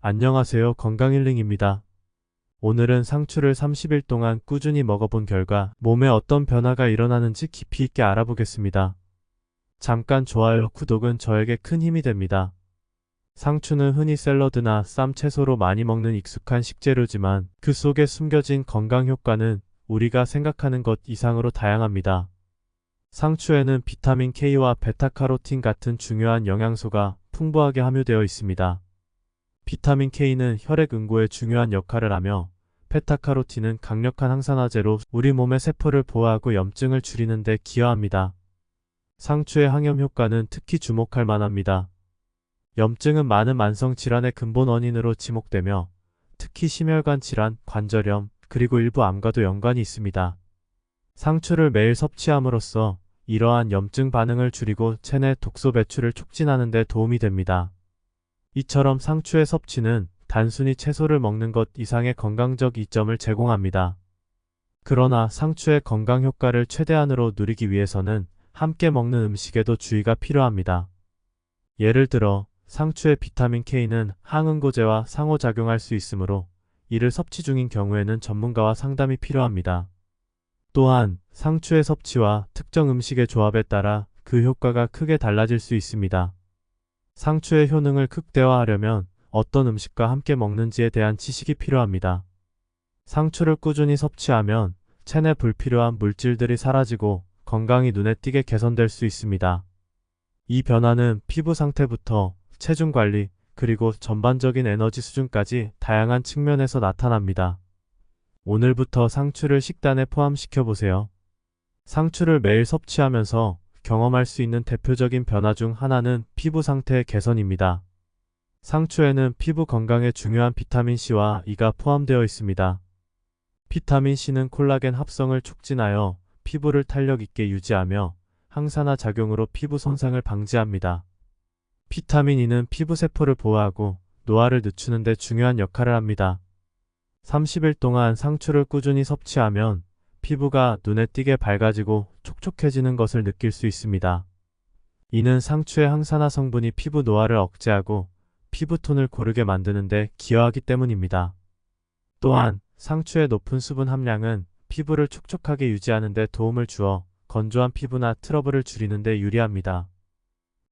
안녕하세요. 건강힐링입니다. 오늘은 상추를 30일 동안 꾸준히 먹어본 결과 몸에 어떤 변화가 일어나는지 깊이 있게 알아보겠습니다. 잠깐 좋아요, 구독은 저에게 큰 힘이 됩니다. 상추는 흔히 샐러드나 쌈 채소로 많이 먹는 익숙한 식재료지만 그 속에 숨겨진 건강 효과는 우리가 생각하는 것 이상으로 다양합니다. 상추에는 비타민 K와 베타카로틴 같은 중요한 영양소가 풍부하게 함유되어 있습니다. 비타민 K는 혈액 응고에 중요한 역할을 하며 베타카로틴은 강력한 항산화제로 우리 몸의 세포를 보호하고 염증을 줄이는 데 기여합니다. 상추의 항염 효과는 특히 주목할 만합니다. 염증은 많은 만성 질환의 근본 원인으로 지목되며 특히 심혈관 질환, 관절염, 그리고 일부 암과도 연관이 있습니다. 상추를 매일 섭취함으로써 이러한 염증 반응을 줄이고 체내 독소 배출을 촉진하는 데 도움이 됩니다. 이처럼 상추의 섭취는 단순히 채소를 먹는 것 이상의 건강적 이점을 제공합니다. 그러나 상추의 건강 효과를 최대한으로 누리기 위해서는 함께 먹는 음식에도 주의가 필요합니다. 예를 들어 상추의 비타민 K는 항응고제와 상호작용할 수 있으므로 이를 섭취 중인 경우에는 전문가와 상담이 필요합니다. 또한 상추의 섭취와 특정 음식의 조합에 따라 그 효과가 크게 달라질 수 있습니다. 상추의 효능을 극대화하려면 어떤 음식과 함께 먹는지에 대한 지식이 필요합니다. 상추를 꾸준히 섭취하면 체내 불필요한 물질들이 사라지고 건강이 눈에 띄게 개선될 수 있습니다. 이 변화는 피부 상태부터 체중 관리, 그리고 전반적인 에너지 수준까지 다양한 측면에서 나타납니다. 오늘부터 상추를 식단에 포함시켜 보세요. 상추를 매일 섭취하면서 경험할 수 있는 대표적인 변화 중 하나는 피부 상태의 개선입니다. 상추에는 피부 건강에 중요한 비타민C와 E가 포함되어 있습니다. 비타민C는 콜라겐 합성을 촉진하여 피부를 탄력 있게 유지하며 항산화 작용으로 피부 손상을 방지합니다. 비타민 E는 피부 세포를 보호하고 노화를 늦추는 데 중요한 역할을 합니다. 30일 동안 상추를 꾸준히 섭취하면 피부가 눈에 띄게 밝아지고 촉촉해지는 것을 느낄 수 있습니다. 이는 상추의 항산화 성분이 피부 노화를 억제하고 피부톤을 고르게 만드는 데 기여하기 때문입니다. 또한 상추의 높은 수분 함량은 피부를 촉촉하게 유지하는 데 도움을 주어 건조한 피부나 트러블을 줄이는 데 유리합니다.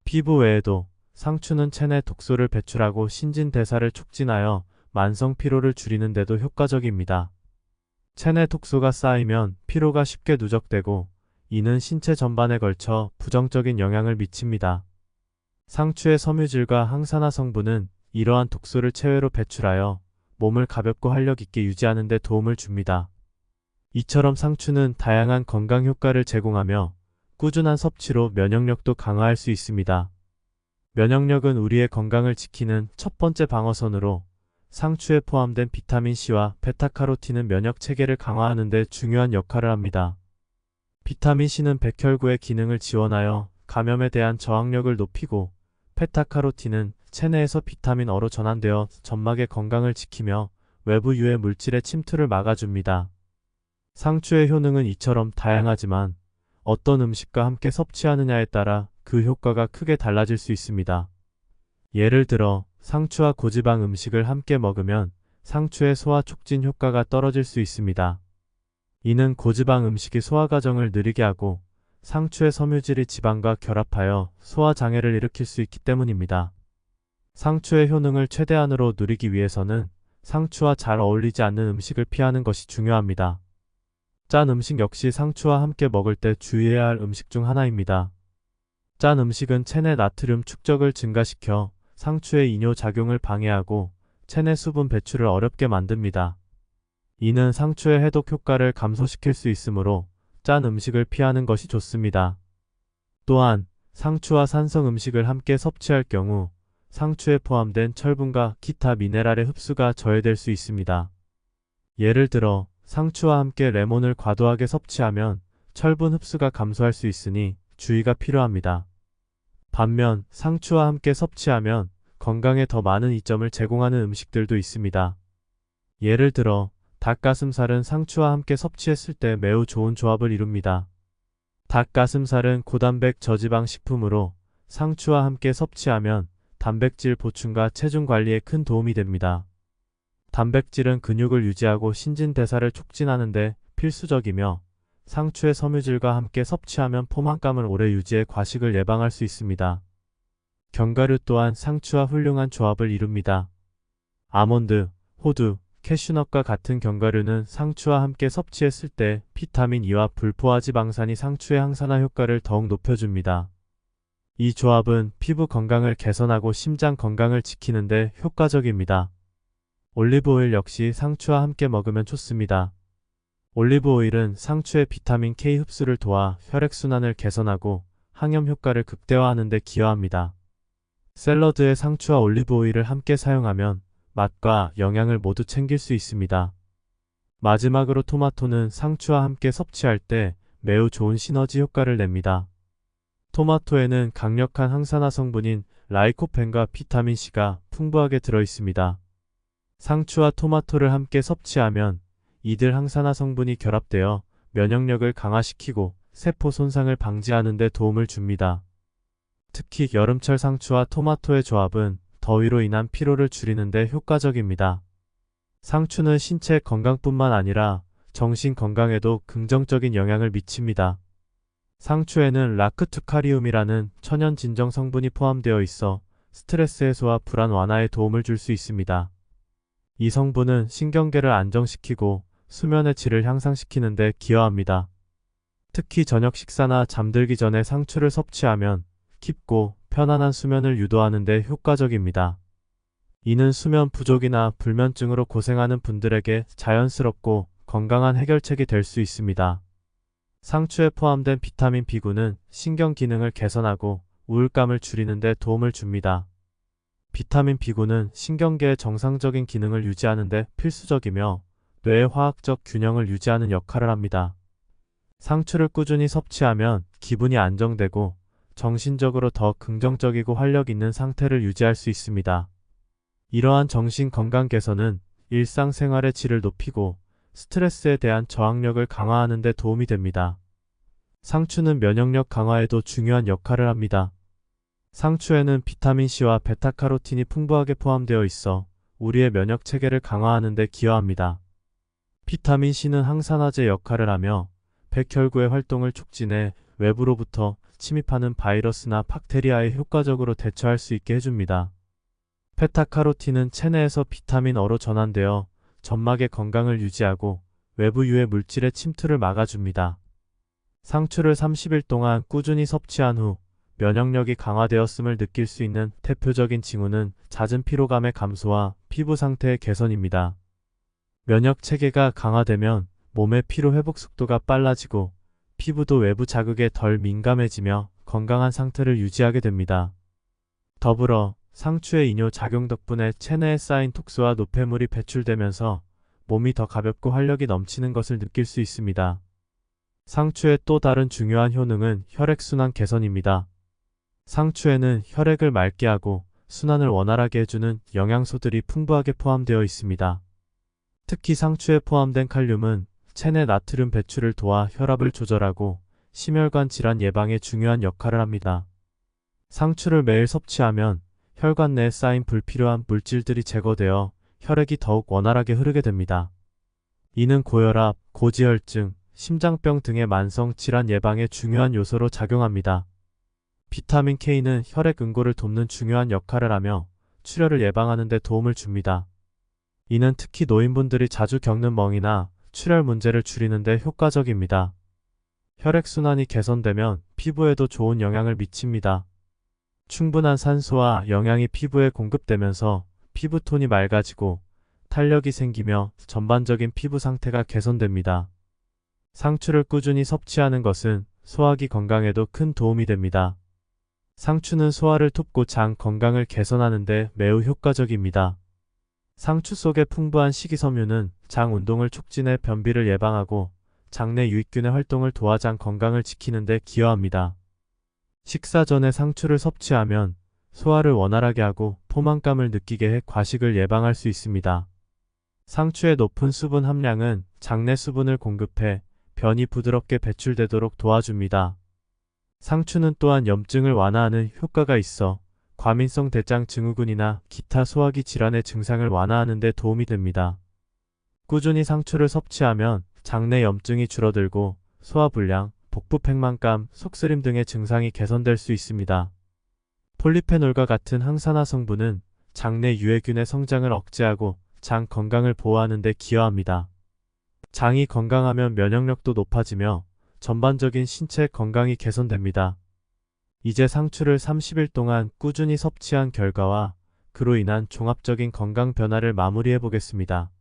피부 외에도 상추는 체내 독소를 배출하고 신진대사를 촉진하여 만성 피로를 줄이는 데도 효과적입니다. 체내 독소가 쌓이면 피로가 쉽게 누적되고 이는 신체 전반에 걸쳐 부정적인 영향을 미칩니다. 상추의 섬유질과 항산화 성분은 이러한 독소를 체외로 배출하여 몸을 가볍고 활력 있게 유지하는 데 도움을 줍니다. 이처럼 상추는 다양한 건강 효과를 제공하며 꾸준한 섭취로 면역력도 강화할 수 있습니다. 면역력은 우리의 건강을 지키는 첫 번째 방어선으로 상추에 포함된 비타민C와 베타카로틴은 면역 체계를 강화하는 데 중요한 역할을 합니다. 비타민C는 백혈구의 기능을 지원하여 감염에 대한 저항력을 높이고 베타카로틴은 체내에서 비타민 O로 전환되어 점막의 건강을 지키며 외부 유해 물질의 침투를 막아줍니다. 상추의 효능은 이처럼 다양하지만 어떤 음식과 함께 섭취하느냐에 따라 그 효과가 크게 달라질 수 있습니다. 예를 들어 상추와 고지방 음식을 함께 먹으면 상추의 소화 촉진 효과가 떨어질 수 있습니다. 이는 고지방 음식이 소화 과정을 느리게 하고 상추의 섬유질이 지방과 결합하여 소화 장애를 일으킬 수 있기 때문입니다. 상추의 효능을 최대한으로 누리기 위해서는 상추와 잘 어울리지 않는 음식을 피하는 것이 중요합니다. 짠 음식 역시 상추와 함께 먹을 때 주의해야 할 음식 중 하나입니다. 짠 음식은 체내 나트륨 축적을 증가시켜 상추의 이뇨 작용을 방해하고 체내 수분 배출을 어렵게 만듭니다. 이는 상추의 해독 효과를 감소시킬 수 있으므로 짠 음식을 피하는 것이 좋습니다. 또한 상추와 산성 음식을 함께 섭취할 경우 상추에 포함된 철분과 기타 미네랄의 흡수가 저해될 수 있습니다. 예를 들어 상추와 함께 레몬을 과도하게 섭취하면 철분 흡수가 감소할 수 있으니 주의가 필요합니다. 반면 상추와 함께 섭취하면 건강에 더 많은 이점을 제공하는 음식들도 있습니다. 예를 들어 닭가슴살은 상추와 함께 섭취했을 때 매우 좋은 조합을 이룹니다. 닭가슴살은 고단백 저지방 식품으로 상추와 함께 섭취하면 단백질 보충과 체중 관리에 큰 도움이 됩니다. 단백질은 근육을 유지하고 신진대사를 촉진하는 데 필수적이며 상추의 섬유질과 함께 섭취하면 포만감을 오래 유지해 과식을 예방할 수 있습니다. 견과류 또한 상추와 훌륭한 조합을 이룹니다. 아몬드, 호두, 캐슈넛과 같은 견과류는 상추와 함께 섭취했을 때 비타민 E와 불포화지방산이 상추의 항산화 효과를 더욱 높여줍니다. 이 조합은 피부 건강을 개선하고 심장 건강을 지키는 데 효과적입니다. 올리브오일 역시 상추와 함께 먹으면 좋습니다. 올리브오일은 상추의 비타민 K 흡수를 도와 혈액순환을 개선하고 항염 효과를 극대화하는 데 기여합니다. 샐러드에 상추와 올리브오일을 함께 사용하면 맛과 영양을 모두 챙길 수 있습니다. 마지막으로 토마토는 상추와 함께 섭취할 때 매우 좋은 시너지 효과를 냅니다. 토마토에는 강력한 항산화 성분인 라이코펜과 비타민C가 풍부하게 들어있습니다. 상추와 토마토를 함께 섭취하면 이들 항산화 성분이 결합되어 면역력을 강화시키고 세포 손상을 방지하는 데 도움을 줍니다. 특히 여름철 상추와 토마토의 조합은 더위로 인한 피로를 줄이는 데 효과적입니다. 상추는 신체 건강뿐만 아니라 정신 건강에도 긍정적인 영향을 미칩니다. 상추에는 락토카리움이라는 천연 진정 성분이 포함되어 있어 스트레스 해소와 불안 완화에 도움을 줄 수 있습니다. 이 성분은 신경계를 안정시키고 수면의 질을 향상시키는 데 기여합니다. 특히 저녁 식사나 잠들기 전에 상추를 섭취하면 깊고 편안한 수면을 유도하는 데 효과적입니다. 이는 수면 부족이나 불면증으로 고생하는 분들에게 자연스럽고 건강한 해결책이 될 수 있습니다. 상추에 포함된 비타민 B군은 신경 기능을 개선하고 우울감을 줄이는 데 도움을 줍니다. 비타민 B군은 신경계의 정상적인 기능을 유지하는 데 필수적이며 뇌의 화학적 균형을 유지하는 역할을 합니다. 상추를 꾸준히 섭취하면 기분이 안정되고 정신적으로 더 긍정적이고 활력 있는 상태를 유지할 수 있습니다. 이러한 정신 건강 개선은 일상생활의 질을 높이고 스트레스에 대한 저항력을 강화하는 데 도움이 됩니다. 상추는 면역력 강화에도 중요한 역할을 합니다. 상추에는 비타민C와 베타카로틴이 풍부하게 포함되어 있어 우리의 면역 체계를 강화하는 데 기여합니다. 비타민C는 항산화제 역할을 하며 백혈구의 활동을 촉진해 외부로부터 침입하는 바이러스나 박테리아에 효과적으로 대처할 수 있게 해줍니다. 베타카로틴은 체내에서 비타민 O로 전환되어 점막의 건강을 유지하고 외부 유해 물질의 침투를 막아줍니다. 상추를 30일 동안 꾸준히 섭취한 후 면역력이 강화되었음을 느낄 수 있는 대표적인 징후는 잦은 피로감의 감소와 피부 상태의 개선입니다. 면역 체계가 강화되면 몸의 피로 회복 속도가 빨라지고 피부도 외부 자극에 덜 민감해지며 건강한 상태를 유지하게 됩니다. 더불어 상추의 이뇨 작용 덕분에 체내에 쌓인 톡스와 노폐물이 배출되면서 몸이 더 가볍고 활력이 넘치는 것을 느낄 수 있습니다. 상추의 또 다른 중요한 효능은 혈액순환 개선입니다. 상추에는 혈액을 맑게 하고 순환을 원활하게 해주는 영양소들이 풍부하게 포함되어 있습니다. 특히 상추에 포함된 칼륨은 체내 나트륨 배출을 도와 혈압을 조절하고 심혈관 질환 예방에 중요한 역할을 합니다. 상추를 매일 섭취하면 혈관 내에 쌓인 불필요한 물질들이 제거되어 혈액이 더욱 원활하게 흐르게 됩니다. 이는 고혈압, 고지혈증, 심장병 등의 만성 질환 예방에 중요한 요소로 작용합니다. 비타민 K는 혈액 응고를 돕는 중요한 역할을 하며 출혈을 예방하는 데 도움을 줍니다. 이는 특히 노인분들이 자주 겪는 멍이나 출혈 문제를 줄이는 데 효과적입니다. 혈액순환이 개선되면 피부에도 좋은 영향을 미칩니다. 충분한 산소와 영양이 피부에 공급되면서 피부톤이 맑아지고 탄력이 생기며 전반적인 피부 상태가 개선됩니다. 상추를 꾸준히 섭취하는 것은 소화기 건강에도 큰 도움이 됩니다. 상추는 소화를 돕고 장 건강을 개선하는 데 매우 효과적입니다. 상추 속의 풍부한 식이섬유는 장 운동을 촉진해 변비를 예방하고 장내 유익균의 활동을 도와 장 건강을 지키는 데 기여합니다. 식사 전에 상추를 섭취하면 소화를 원활하게 하고 포만감을 느끼게 해 과식을 예방할 수 있습니다. 상추의 높은 수분 함량은 장내 수분을 공급해 변이 부드럽게 배출되도록 도와줍니다. 상추는 또한 염증을 완화하는 효과가 있어 과민성 대장 증후군이나 기타 소화기 질환의 증상을 완화하는 데 도움이 됩니다. 꾸준히 상추를 섭취하면 장내 염증이 줄어들고 소화불량, 복부 팽만감, 속쓰림 등의 증상이 개선될 수 있습니다. 폴리페놀과 같은 항산화 성분은 장내 유해균의 성장을 억제하고 장 건강을 보호하는 데 기여합니다. 장이 건강하면 면역력도 높아지며 전반적인 신체 건강이 개선됩니다. 이제 상추를 30일 동안 꾸준히 섭취한 결과와 그로 인한 종합적인 건강 변화를 마무리해 보겠습니다.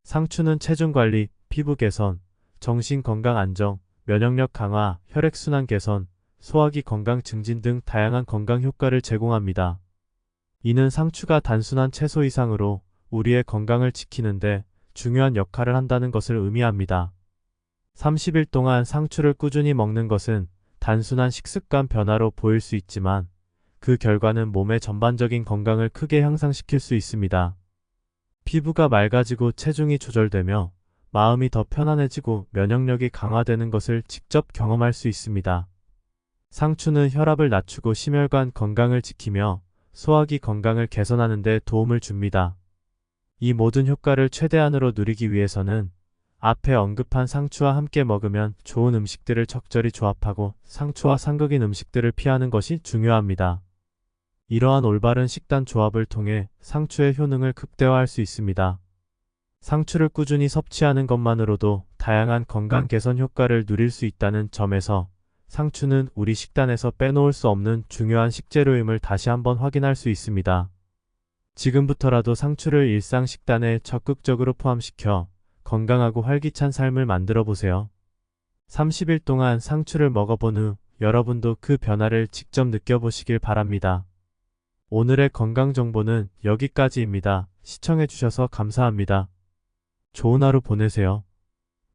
상추는 체중 관리, 피부 개선, 정신 건강 안정, 면역력 강화, 혈액순환 개선, 소화기 건강 증진 등 다양한 건강 효과를 제공합니다. 이는 상추가 단순한 채소 이상으로 우리의 건강을 지키는데 중요한 역할을 한다는 것을 의미합니다. 30일 동안 상추를 꾸준히 먹는 것은 단순한 식습관 변화로 보일 수 있지만 그 결과는 몸의 전반적인 건강을 크게 향상시킬 수 있습니다. 피부가 맑아지고 체중이 조절되며 마음이 더 편안해지고 면역력이 강화되는 것을 직접 경험할 수 있습니다. 상추는 혈압을 낮추고 심혈관 건강을 지키며 소화기 건강을 개선하는 데 도움을 줍니다. 이 모든 효과를 최대한으로 누리기 위해서는 앞에 언급한 상추와 함께 먹으면 좋은 음식들을 적절히 조합하고 상추와 상극인 음식들을 피하는 것이 중요합니다. 이러한 올바른 식단 조합을 통해 상추의 효능을 극대화할 수 있습니다. 상추를 꾸준히 섭취하는 것만으로도 다양한 건강 개선 효과를 누릴 수 있다는 점에서 상추는 우리 식단에서 빼놓을 수 없는 중요한 식재료임을 다시 한번 확인할 수 있습니다. 지금부터라도 상추를 일상 식단에 적극적으로 포함시켜 건강하고 활기찬 삶을 만들어 보세요. 30일 동안 상추를 먹어본 후 여러분도 그 변화를 직접 느껴보시길 바랍니다. 오늘의 건강 정보는 여기까지입니다. 시청해주셔서 감사합니다. 좋은 하루 보내세요.